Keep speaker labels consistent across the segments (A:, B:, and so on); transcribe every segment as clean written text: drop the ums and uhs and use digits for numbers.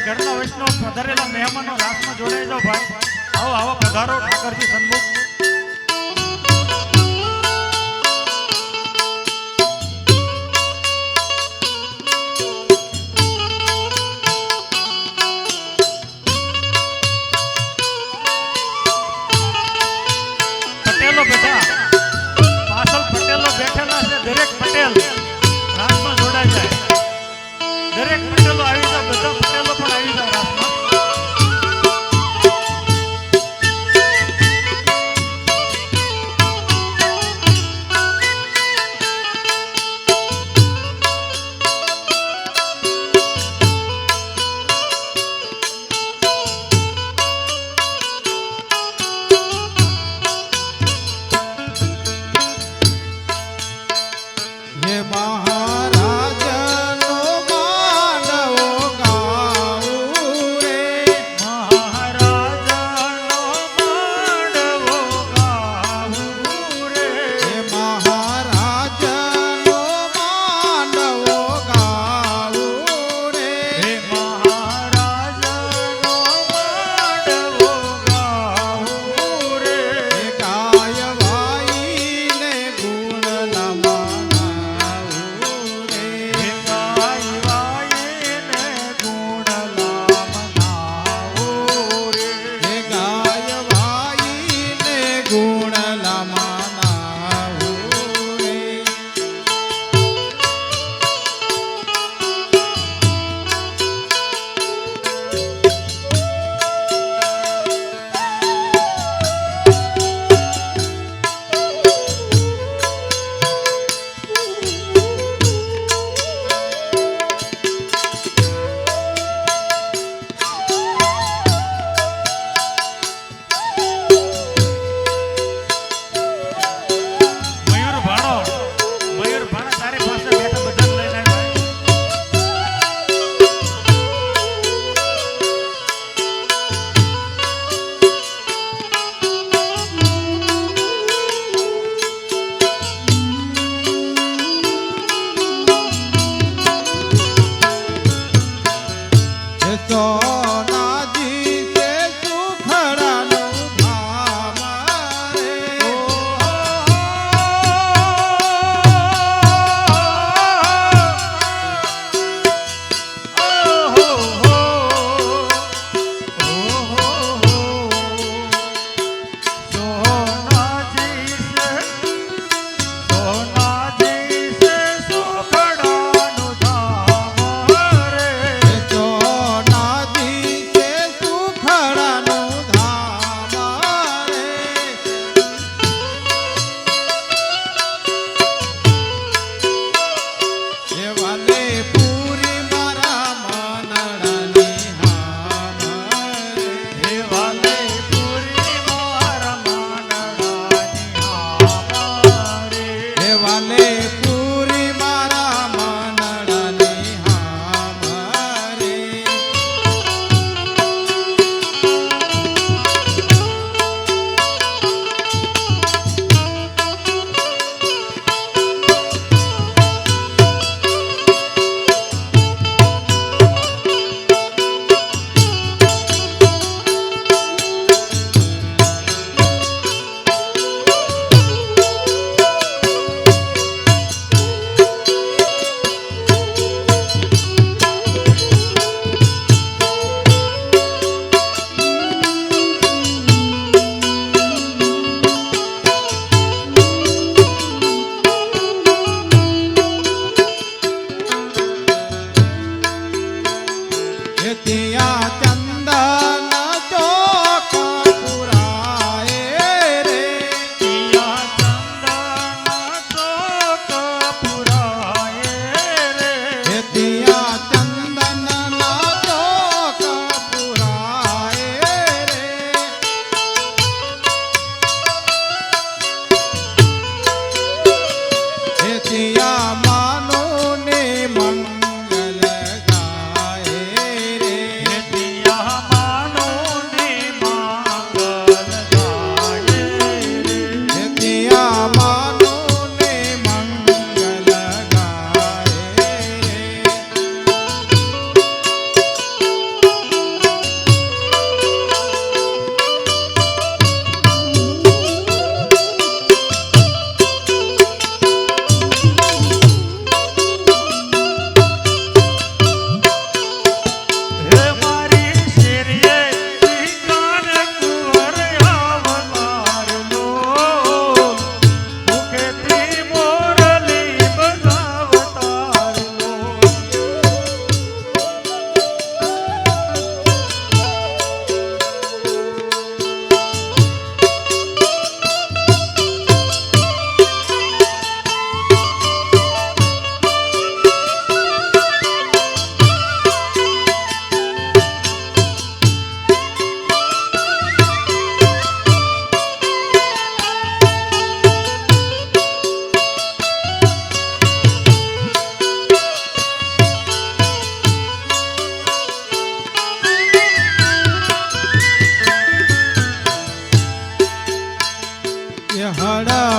A: ઘરના વૈષ્ણવ પધારેલા મહેમાનો રાસમાં જોડાઈ જાઓ ભાઈ. આવો આવો પધારો ઠાકરજી સન્મુખ. પટેલો બેઠા પાછળ પટેલો બેઠેલા છે. દરેક પટેલ રાસમાં જોડાઈ જાય. દરેક પટેલો આવી જાય. બધા પટેલો પણ આવી જાય રાસમાં.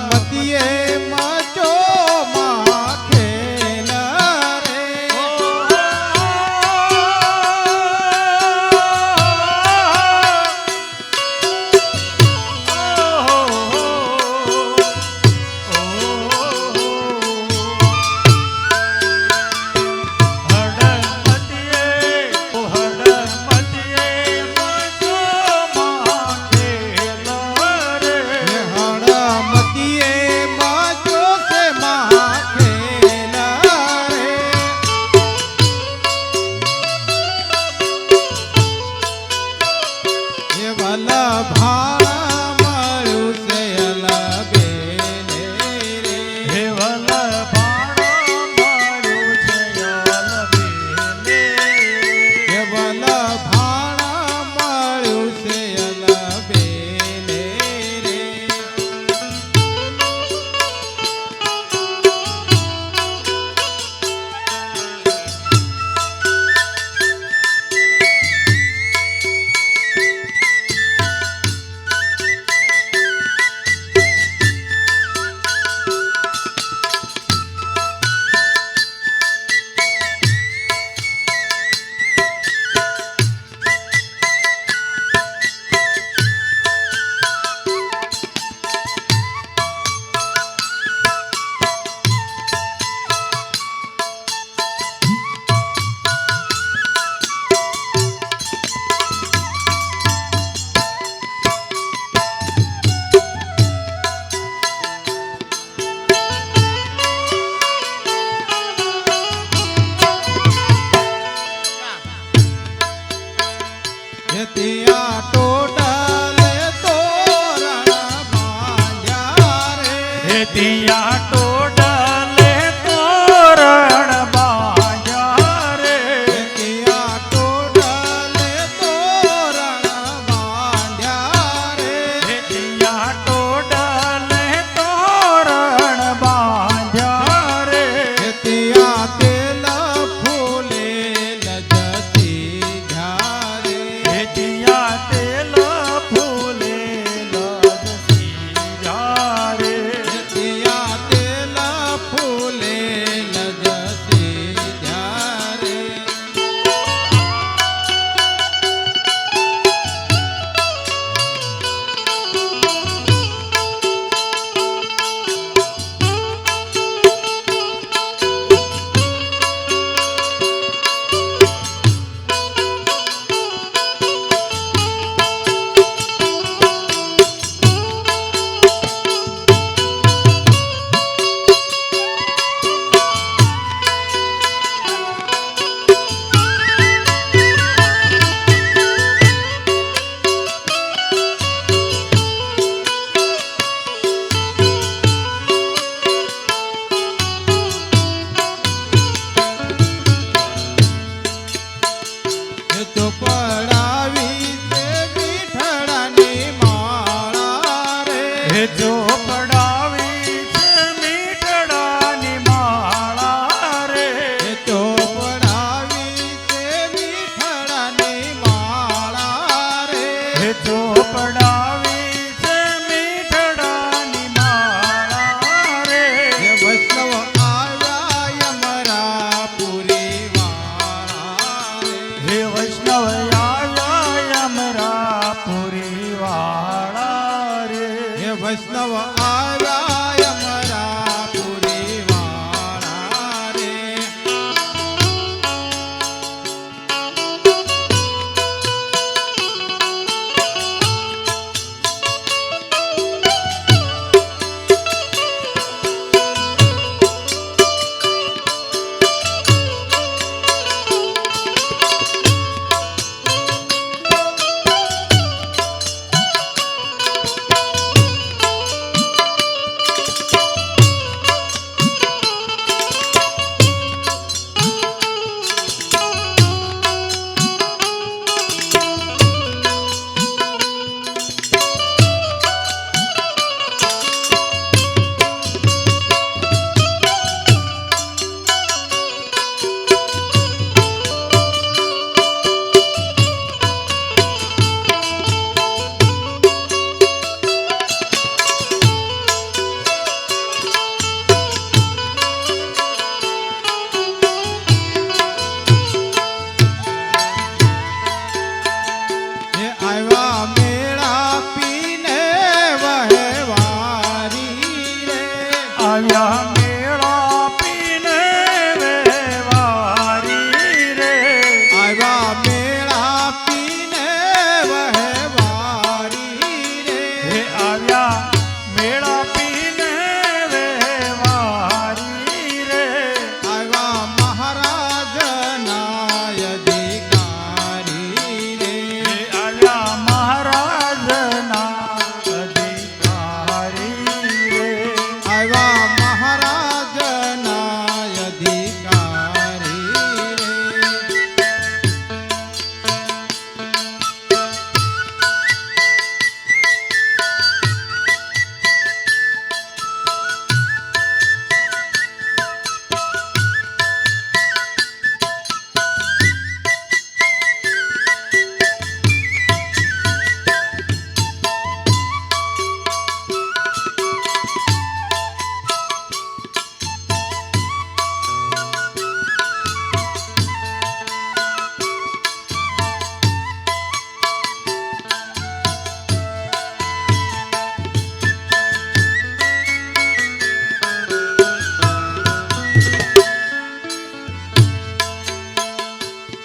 B: મતીએ મચો માં ખેલ રે મતીએ મચો સે માં ખેલ રે એ વલ્લભા મળ્યું છે અલબેલે રે એ વલ્લભાણા મળ્યું છે અલબેલે રે ત્યાં ટોડલે તોરણ બાંધ્યા રે
A: ત્યાં ટોડલે તોરણ બાંધ્યા રે
B: ત્યાં ટોડલે તોરણ બાંધ્યા રે
A: ત્યાં ટોડલે તોરણ બાંધ્યા રે
B: ત્યાં તેલ ફૂલે લજતી ઘારે
A: ત્યાં તેલ ફૂલે લજતી જા રે
B: ત્યાં તેલ
A: આવ્યા મેળા પીને વેવારી રે
B: આવ્યા મેળા પીને વહેવારી રે
A: હે આવ્યા મેળા પીને વેવારી રે
B: આવ્યા મહારાજના અધિકારી રે
A: હે આવ્યા મહારાજના અધિકારી રે
B: આવ્યા મહારાજના અધિકારી રે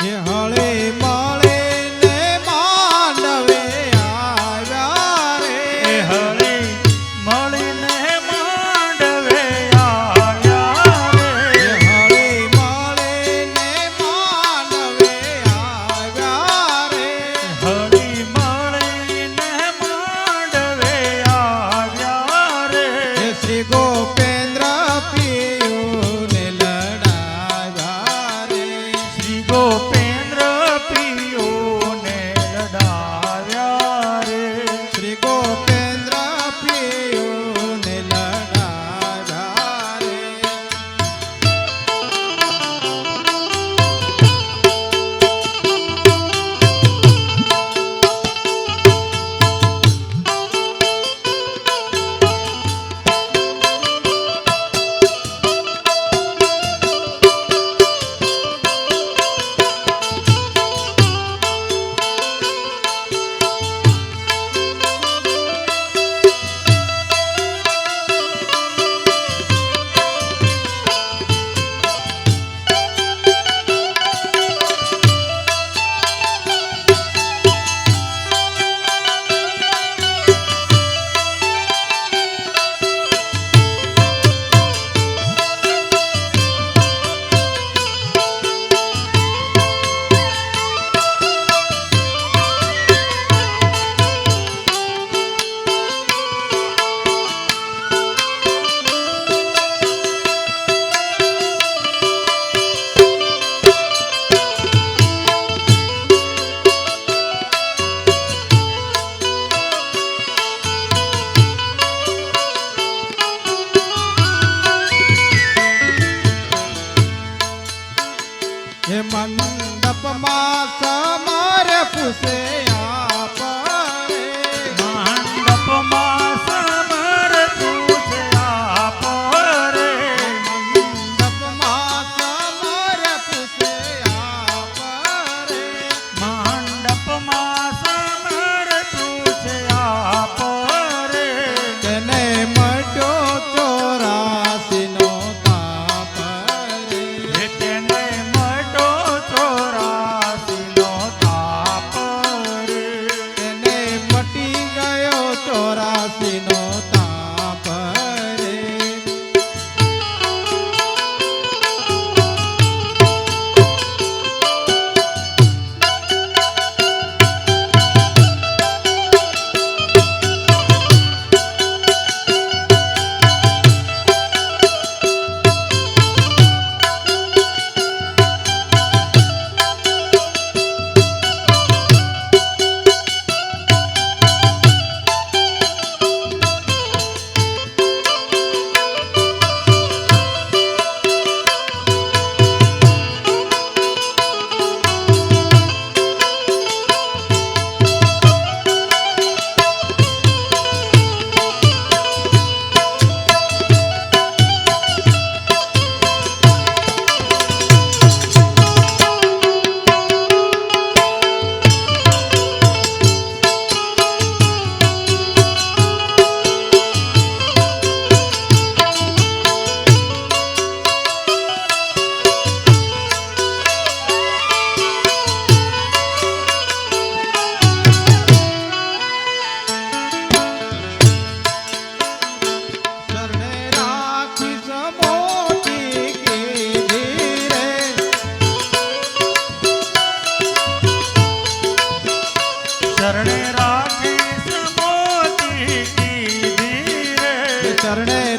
B: હે હળે મળે ને માંડવે આવ્યા
A: હે
B: રે
A: હળી મળીને માંડવે આવ્યા
B: હે
A: રે
B: હળે મળે ને માંડવે આવ્યા રે
A: હળી મળીને માંડવે આવ્યા રે
B: હે શ્રી ગોપેન્દ્ર પિયુને લડાવ્યા રે
A: શ્રી ગોપેન્દ્ર પ્રિયોને લડાવ્યા રે
B: શ્રી ગોપેન્દ્ર પિયુને લડાવ્યા રે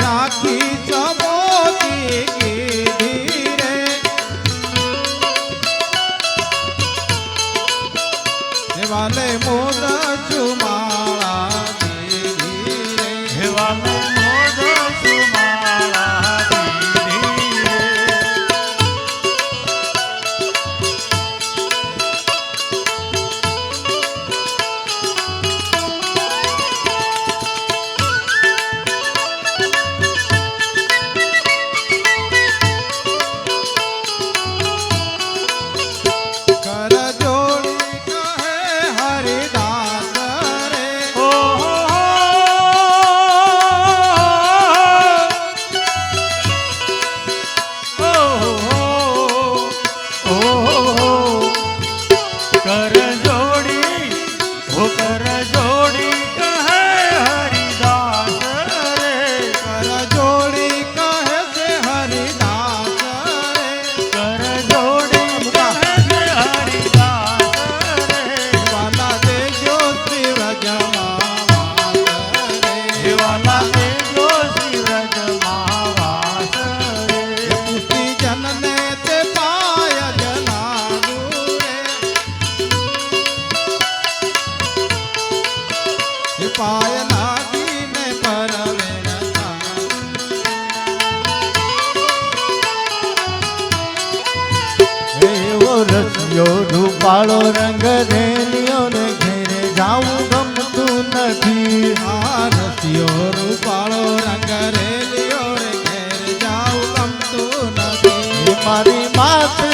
B: રાખી સમોતી કીધી રે હે વાલે મોદ ચુમાળા દીધી રે
A: હે વાલે મોદ સુમાળા દીધી રે.
B: કર જોડી કહે હરિદાસ રે
A: ઓ કર જોડી ઓ કર જોડી કહે હરિદાસ રે.
B: કર જોડી કહે છે હરિદાસ રે
A: કર જોડી કહે હરિદાસ રે.
B: વાલા દેજો શ્રી વ્રજમાં
A: હે વાલા દેજો શિવરજમાં વાસ રે.
B: પુષ્ટિ જનને તે પાય જલાડુ રે હે પાય લાગીને પરવે
C: એવો રસિયો રૂપાળો રંગ રેલિયો ને ઘેરે જાવું ગમતું નથી.
B: રસિયો રૂપાળો રંગ રેલિયો રે ઘેર જાવ ગમતું નથી
C: એ મારી માથે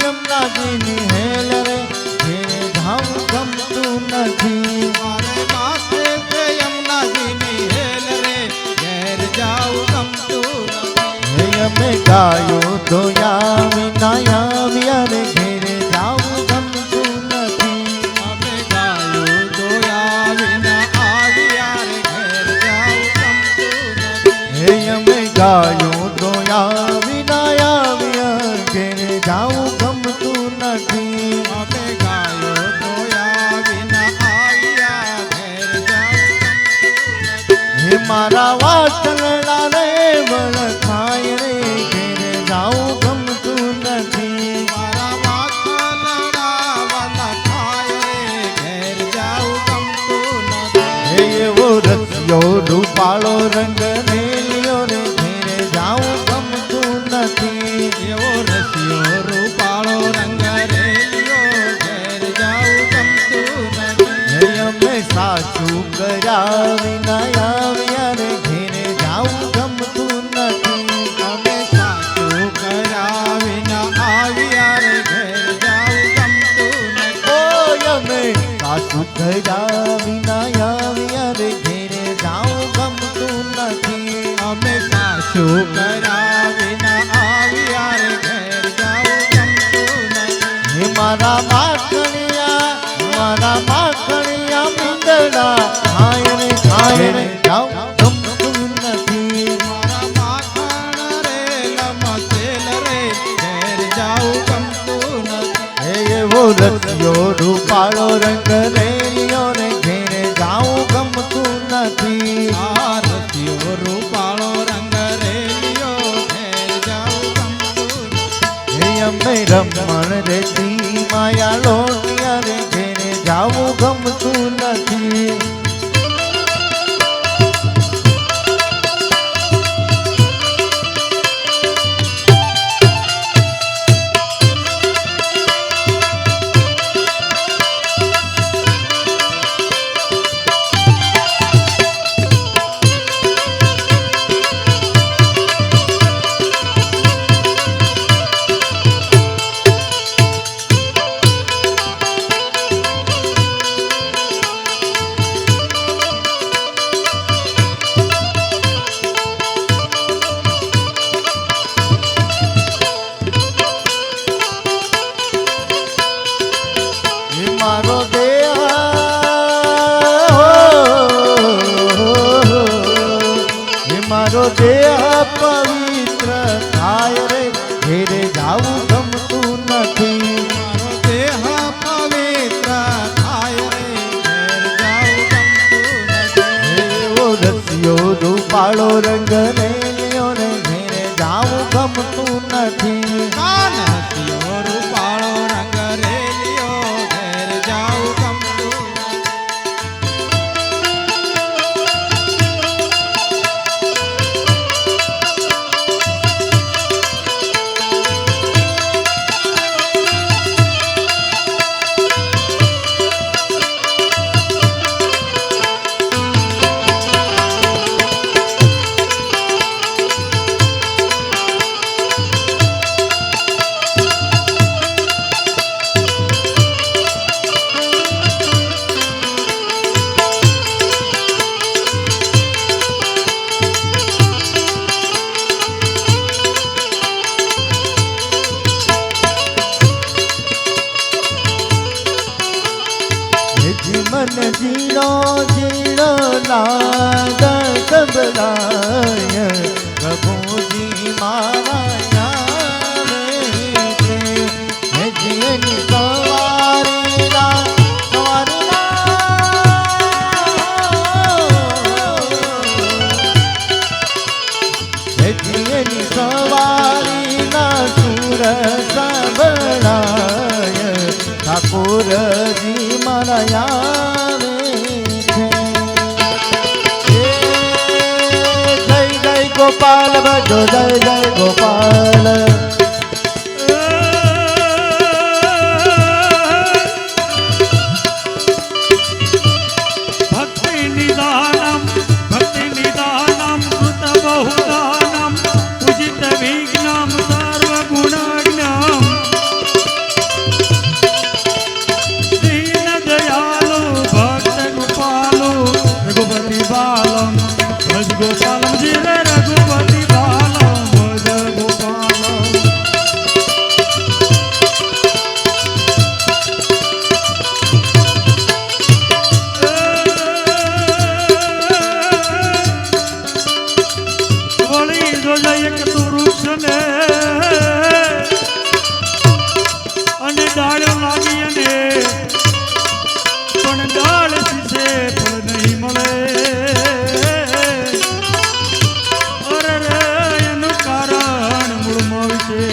C: યમુનાજીની હેલ રે ઘેરે જાવું ગમતું નથી.
B: મારે માથે છે યમુનાજીની હેલ રે ઘેર જાવ ગમતું નથી
C: હે અમે ગાયો ધોયા વિના આવ્યા રે ઘેરે જાવું ગમતું નથી.
B: અમે ગાયો દોયા વિના આવ્યા રે ઘેર જાવ ગમતું નથી
C: હે અમે ગાયો ધોયા વિના આવ્યા ઘેરે જાવું ગમતું નથી.
B: અમે ગાયો દોયા વિના આવ્યા ઘેર જાવ ગમતું નથી
C: હે મારા વાસણડા રે વળખાય રે ઘેરે જાવું ગમતું નથી.
B: મારા વાસણડા વાલા ખાય રે ઘેર જાવ ગમતું નથી
C: હે એવો રસિયો રૂપાળો રંગ રેલિયો રે ઘેરે જાવું ગમતું નથી.
B: એવો રસિયો રૂપાળો રંગ રેલિયો ઘેર જાવ ગમતું નથી
C: હે અમે સાચું કર્યા વિના આવ્યા રે ઘેરે જાવું ગમતું નથી.
B: અમે સાચું કર્યા વિના આવ્યા રે ઘેર જાવ ગમતું નથી
C: ઓય અમે સાચું કર્યા વિના આવ્યા રે ઘેરે જાવું ગમતું નથી.
B: અમે સાચું કર્યા વિના આવ્યા રે ઘેર જાવ ગમતું નથી
C: હે મારા માખણિયા મીંદડા ખાય રે જાવું ગમતું નથી.
B: મારા માખણ રે લમસેલ રે ઘેર જાવ ગમતું નથી
C: હે એવો રસિયો રૂપાળો રંગ રેલિયો રે ઘેરે જાવું ગમતું નથી.
B: આ રસિયો રૂપાળો રંગ રેલિયો ઘેર જાવ ગમતું નથી
C: હે અમે રમણ રેતી માયા લોટિયા રે ઘેરે જાવું ગમતું નથી. મારો દેહ પવિત્ર થાય રે ઘેરે જાવું ગમતું નથી.
B: મારો દેહ પવિત્ર થાય રે ઘેર જાવ ગમતું નથી
C: એવો રસિયો રૂપા રૂપાળો રંગ રેલિયો રે ઘેરે જાવું ગમતું નથી.
B: કાન હસ્યો રૂપાળો રંગ રેલિયો ઘેર જાઉં ગમતું નથી.
C: મન જીણો જીણો નાદ સંભળાય પ્રભુજી મારા આવે છે. હે જીની સવારીના હે જીની સવારીના સુર સંભળાય ઠાકોરજી મારા આવે છે. જય જય ગોપાલ ભજો જય જય ગોપાલ.
A: ભક્તિ નિદાનમ કૃત બહુદાનમ પૂજિત વિઘ્નમ સર્વગુણાજ્ઞમ દીન દયાલુ ભક્ત કૃપાલુ રઘુપતિ બાલમ ભજ ગોપાલમ જીર રઘુપતિ બાલમ ભજ ગોપાલમ. વળી જોજે એક તું વૃક્ષને અને ડાળ્યો લાગી અને પણ ડાળ શીશે ફળ નહીં મળે. અરે રે એનું કારણ મૂળમાં વિશે.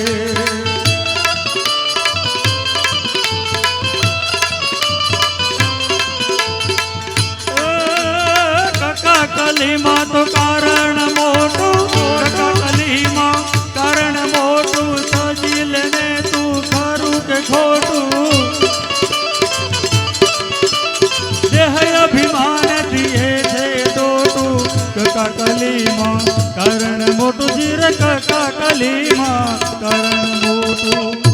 A: કાકા કલીમાં તો કારણ મોટું, કાકા કલીમાં કારણ મોટું, સજીલ ને તું ખરું કે ખોટું. દેહ અભિમાન દિયે છે દોટું, કાકા કલીમાં કારણ મોટું, જીર કાકા કલીમાં કારણ મોટું.